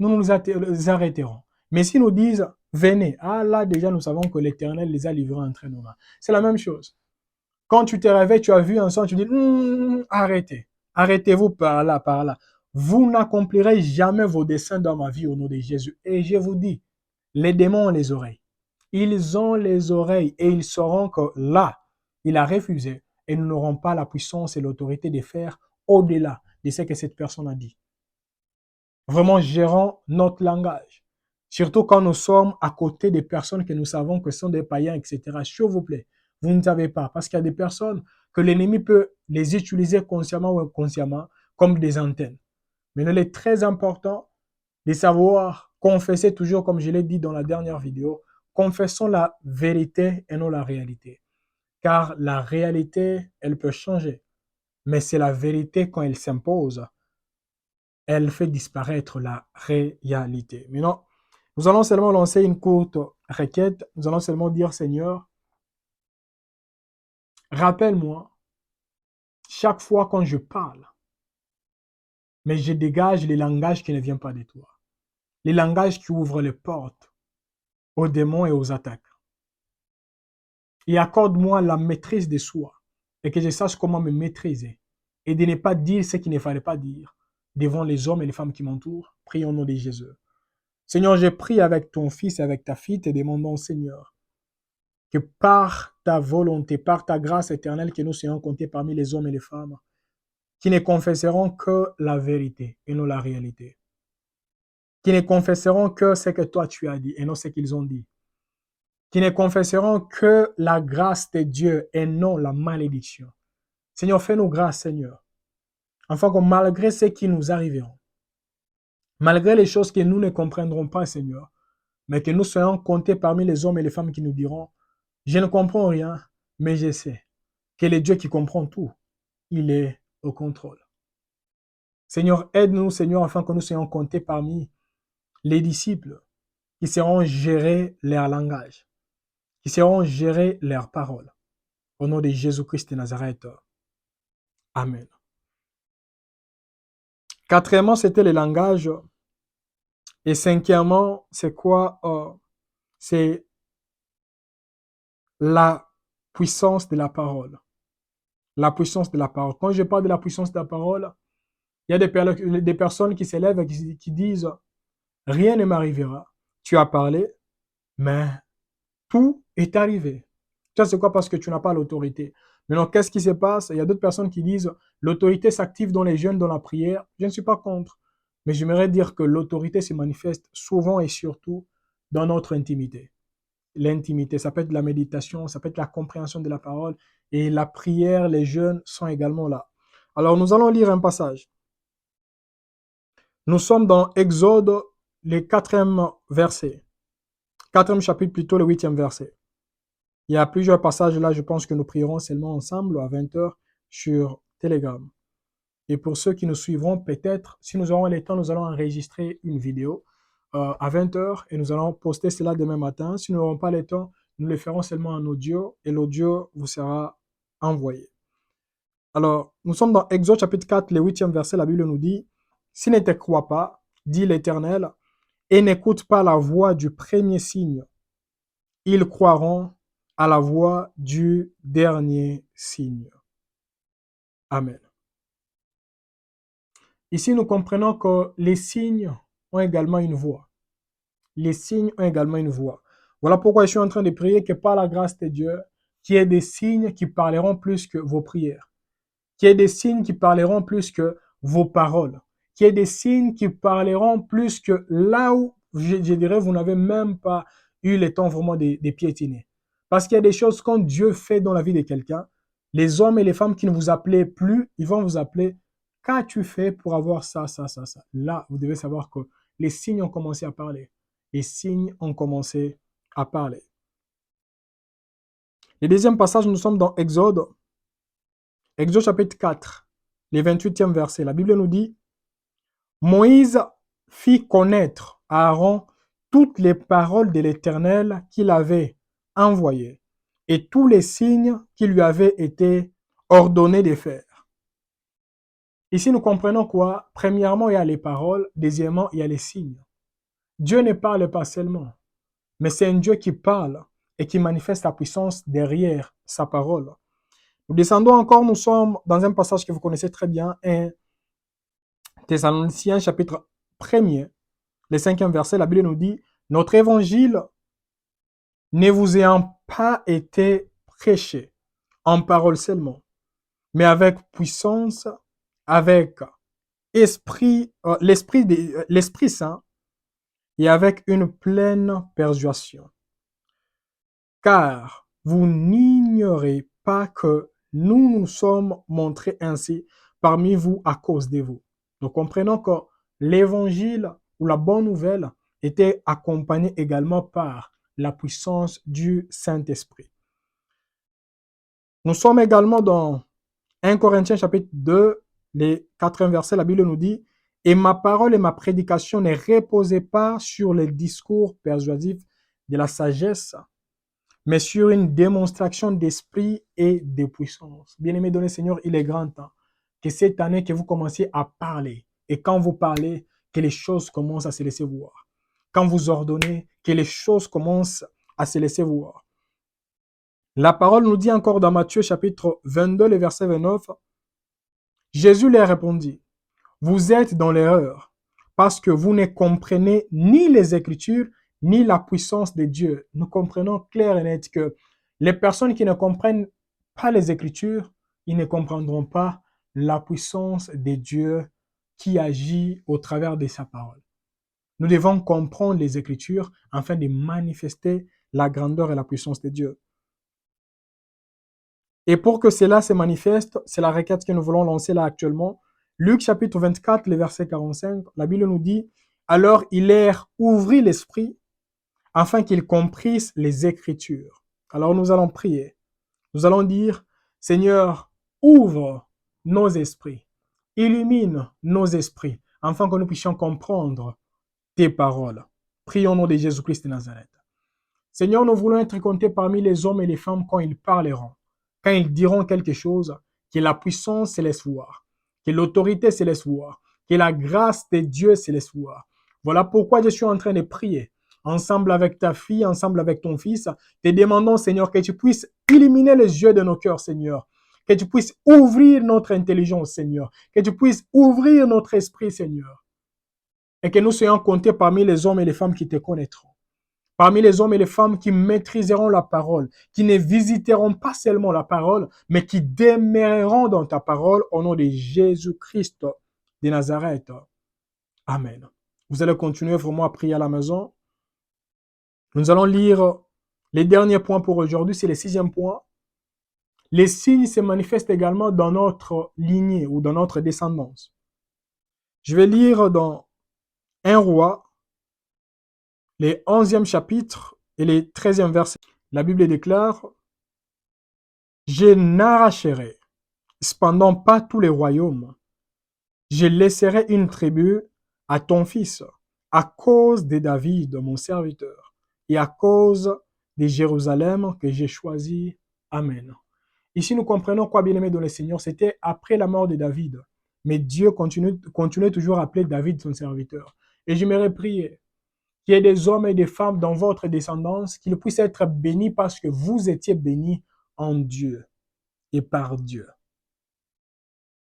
nous nous arrêterons. Mais s'ils nous disent venez, ah là déjà nous savons que l'Éternel les a livrés entre nos mains. C'est la même chose. Quand tu te réveilles, tu as vu un sang, tu dis arrêtez, arrêtez-vous par là, par là. Vous n'accomplirez jamais vos desseins dans ma vie au nom de Jésus. Et je vous dis, les démons ont les oreilles. Ils ont les oreilles et ils sauront que là, il a refusé et nous n'aurons pas la puissance et l'autorité de faire au-delà de ce que cette personne a dit. Vraiment, gérons notre langage. Surtout quand nous sommes à côté des personnes que nous savons que sont des païens, etc. S'il vous plaît, vous ne savez pas. Parce qu'il y a des personnes que l'ennemi peut les utiliser consciemment ou inconsciemment comme des antennes. Mais il est très important de savoir confesser toujours, comme je l'ai dit dans la dernière vidéo, confessons la vérité et non la réalité. Car la réalité, elle peut changer. Mais c'est la vérité quand elle s'impose. Elle fait disparaître la réalité. Maintenant, nous allons seulement lancer une courte requête. Nous allons seulement dire, Seigneur, rappelle-moi chaque fois quand je parle, mais je dégage les langages qui ne viennent pas de toi. Les langages qui ouvrent les portes aux démons et aux attaques. Et accorde-moi la maîtrise de soi et que je sache comment me maîtriser et de ne pas dire ce qu'il ne fallait pas dire devant les hommes et les femmes qui m'entourent. Prions au nom de Jésus. Seigneur, je prie avec ton fils et avec ta fille, te demandons, Seigneur, que par ta volonté, par ta grâce éternelle, que nous soyons comptés parmi les hommes et les femmes qui ne confesseront que la vérité et non la réalité. Qui ne confesseront que ce que toi tu as dit et non ce qu'ils ont dit. Qui ne confesseront que la grâce de Dieu et non la malédiction. Seigneur, fais-nous grâce, Seigneur, afin que malgré ce qui nous arriveront, malgré les choses que nous ne comprendrons pas, Seigneur, mais que nous soyons comptés parmi les hommes et les femmes qui nous diront, je ne comprends rien, mais je sais que le Dieu qui comprend tout, il est au contrôle. Seigneur, aide-nous, Seigneur, afin que nous soyons comptés parmi les disciples qui seront gérés leur langage, qui seront gérés leurs paroles. Au nom de Jésus-Christ de Nazareth. Amen. Quatrièmement, c'était le langage Et cinquièmement, c'est quoi? C'est la puissance de la parole. La puissance de la parole. Quand je parle de la puissance de la parole, il y a des personnes qui s'élèvent et qui disent, rien ne m'arrivera. Tu as parlé, mais tout est arrivé. Ça, c'est quoi? Parce que tu n'as pas l'autorité. Maintenant, qu'est-ce qui se passe? Il y a d'autres personnes qui disent, l'autorité s'active dans les jeûnes, dans la prière. Je ne suis pas contre. Mais j'aimerais dire que l'autorité se manifeste souvent et surtout dans notre intimité. L'intimité, ça peut être la méditation, ça peut être la compréhension de la parole. Et la prière, les jeûnes sont également là. Alors, nous allons lire un passage. Nous sommes dans Exode, le 4e verset. 4e chapitre, plutôt le 8e verset. Il y a plusieurs passages là, je pense que nous prierons seulement ensemble à 20h sur Telegram. Et pour ceux qui nous suivront, peut-être, si nous aurons le temps, nous allons enregistrer une vidéo à 20h et nous allons poster cela demain matin. Si nous n'aurons pas le temps, nous le ferons seulement en audio et l'audio vous sera envoyé. Alors, nous sommes dans Exode chapitre 4, le 8e verset, la Bible nous dit, « S'ils ne te croient pas, dit l'Éternel, et n'écoutent pas la voix du premier signe, ils croiront à la voix du dernier signe. » Amen. Ici, nous comprenons que les signes ont également une voix. Les signes ont également une voix. Voilà pourquoi je suis en train de prier que par la grâce de Dieu, qu'il y ait des signes qui parleront plus que vos prières. Qu'il y ait des signes qui parleront plus que vos paroles. Qu'il y ait des signes qui parleront plus que là où, je dirais, vous n'avez même pas eu le temps vraiment de piétiner. Parce qu'il y a des choses quand Dieu fait dans la vie de quelqu'un, les hommes et les femmes qui ne vous appelaient plus, ils vont vous appeler, qu'as-tu fait pour avoir ça, ça, ça, ça? Là, vous devez savoir que les signes ont commencé à parler. Les signes ont commencé à parler. Le deuxième passage, nous sommes dans Exode. Exode chapitre 4, le 28e verset. La Bible nous dit, Moïse fit connaître à Aaron toutes les paroles de l'Éternel qu'il avait envoyées et tous les signes qui lui avaient été ordonnés de faire. Ici, nous comprenons quoi? Premièrement, il y a les paroles. Deuxièmement, il y a les signes. Dieu ne parle pas seulement, mais c'est un Dieu qui parle et qui manifeste la puissance derrière sa parole. Nous descendons encore, nous sommes dans un passage que vous connaissez très bien, 1 Thessaloniciens chapitre 1er, le 5e verset, la Bible nous dit, notre évangile ne vous ayant pas été prêché en parole seulement, mais avec puissance, avec l'Esprit Saint et avec une pleine persuasion. Car vous n'ignorez pas que nous nous sommes montrés ainsi parmi vous à cause de vous. Nous comprenons que l'évangile ou la bonne nouvelle était accompagnée également par la puissance du Saint-Esprit. Nous sommes également dans 1 Corinthiens chapitre 2, les 4e verset, la Bible nous dit « Et ma parole et ma prédication ne reposaient pas sur les discours persuasifs de la sagesse, mais sur une démonstration d'esprit et de puissance. » Bien-aimés dans le Seigneur, il est grand temps que cette année que vous commenciez à parler, et quand vous parlez, que les choses commencent à se laisser voir. Quand vous ordonnez, que les choses commencent à se laisser voir. La parole nous dit encore dans Matthieu chapitre 22, le verset 29, Jésus leur répondit, vous êtes dans l'erreur, parce que vous ne comprenez ni les Écritures, ni la puissance de Dieu. Nous comprenons clair et net que les personnes qui ne comprennent pas les Écritures, ils ne comprendront pas la puissance de Dieu qui agit au travers de sa parole. Nous devons comprendre les Écritures afin de manifester la grandeur et la puissance de Dieu. Et pour que cela se manifeste, c'est la requête que nous voulons lancer là actuellement. Luc chapitre 24, le verset 45, la Bible nous dit, alors il leur ouvrit l'esprit afin qu'ils comprissent les Écritures. Alors nous allons prier. Nous allons dire, Seigneur, ouvre nos esprits, illumine nos esprits, afin que nous puissions comprendre tes paroles. Prions au nom de Jésus-Christ de Nazareth. Seigneur, nous voulons être comptés parmi les hommes et les femmes quand ils parleront, quand ils diront quelque chose, que la puissance se laisse voir, que l'autorité se laisse voir, que la grâce de Dieu se laisse voir. Voilà pourquoi je suis en train de prier, ensemble avec ta fille, ensemble avec ton fils, te demandons, Seigneur, que tu puisses illuminer les yeux de nos cœurs, Seigneur. Que tu puisses ouvrir notre intelligence, Seigneur. Que tu puisses ouvrir notre esprit, Seigneur. Et que nous soyons comptés parmi les hommes et les femmes qui te connaîtront. Parmi les hommes et les femmes qui maîtriseront la parole, qui ne visiteront pas seulement la parole, mais qui demeureront dans ta parole au nom de Jésus-Christ de Nazareth. Amen. Vous allez continuer vraiment à prier à la maison. Nous allons lire les derniers points pour aujourd'hui, c'est le 6e point. Les signes se manifestent également dans notre lignée ou dans notre descendance. Je vais lire dans 1 Roi, les 11e chapitre et les 13e verset. La Bible déclare, « Je n'arracherai cependant pas tous les royaumes. Je laisserai une tribu à ton fils, à cause de David, mon serviteur, et à cause de Jérusalem que j'ai choisi. Amen. » Ici, nous comprenons quoi, bien-aimé dans le Seigneur, c'était après la mort de David. Mais Dieu continue toujours à appeler David son serviteur. Et j'aimerais prier qu'il y ait des hommes et des femmes dans votre descendance, qu'ils puissent être bénis parce que vous étiez bénis en Dieu et par Dieu.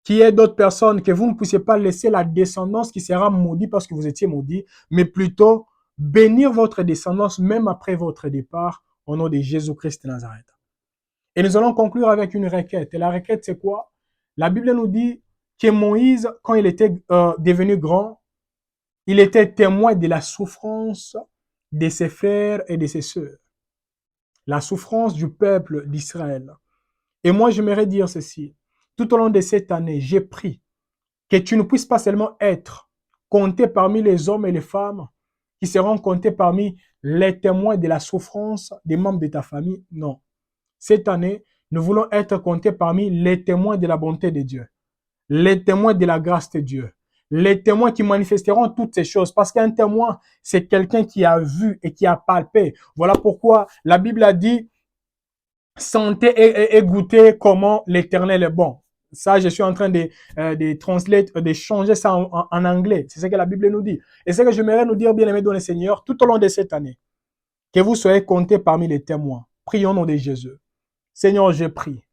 Qu'il y ait d'autres personnes que vous ne puissiez pas laisser la descendance qui sera maudite parce que vous étiez maudit, mais plutôt bénir votre descendance même après votre départ au nom de Jésus-Christ de Nazareth. Et nous allons conclure avec une requête. Et la requête, c'est quoi? La Bible nous dit que Moïse, quand il était devenu grand, il était témoin de la souffrance de ses frères et de ses sœurs. La souffrance du peuple d'Israël. Et moi, j'aimerais dire ceci. Tout au long de cette année, j'ai prié que tu ne puisses pas seulement être compté parmi les hommes et les femmes qui seront comptés parmi les témoins de la souffrance des membres de ta famille. Non. Cette année, nous voulons être comptés parmi les témoins de la bonté de Dieu, les témoins de la grâce de Dieu, les témoins qui manifesteront toutes ces choses. Parce qu'un témoin, c'est quelqu'un qui a vu et qui a palpé. Voilà pourquoi la Bible a dit, sentez et goûtez comment l'Éternel est bon. Ça, je suis en train de changer ça en anglais. C'est ce que la Bible nous dit. Et c'est ce que j'aimerais nous dire, bien-aimés dans le Seigneur, tout au long de cette année, que vous soyez comptés parmi les témoins. Prions au nom de Jésus. Seigneur, je prie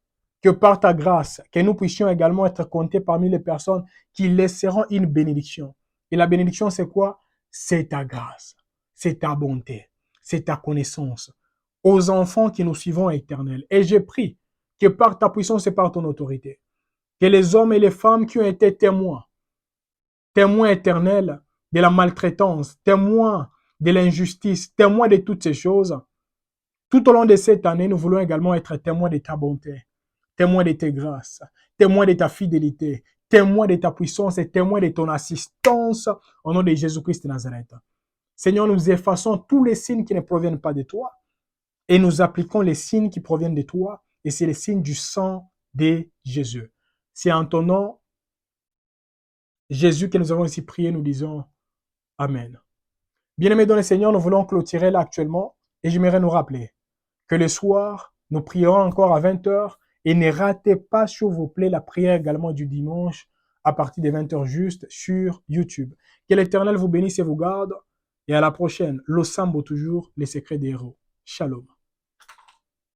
que par ta grâce, que nous puissions également être comptés parmi les personnes qui laisseront une bénédiction. Et la bénédiction, c'est quoi? C'est ta grâce, c'est ta bonté, c'est ta connaissance. Aux enfants qui nous suivons éternels. Et je prie que par ta puissance et par ton autorité, que les hommes et les femmes qui ont été témoins, témoins éternels de la maltraitance, témoins de l'injustice, témoins de toutes ces choses, tout au long de cette année, nous voulons également être témoins de ta bonté, témoins de tes grâces, témoins de ta fidélité, témoins de ta puissance et témoins de ton assistance au nom de Jésus-Christ de Nazareth. Seigneur, nous effaçons tous les signes qui ne proviennent pas de toi et nous appliquons les signes qui proviennent de toi et c'est les signes du sang de Jésus. C'est en ton nom, Jésus, que nous avons ici prié, nous disons Amen. Bien-aimés dans le Seigneur, nous voulons clôturer là actuellement et j'aimerais nous rappeler que le soir, nous prierons encore à 20h et ne ratez pas, s'il vous plaît, la prière également du dimanche à partir de 20h juste sur YouTube. Que l'Éternel vous bénisse et vous garde et à la prochaine. Losambo toujours, les secrets des héros. Shalom.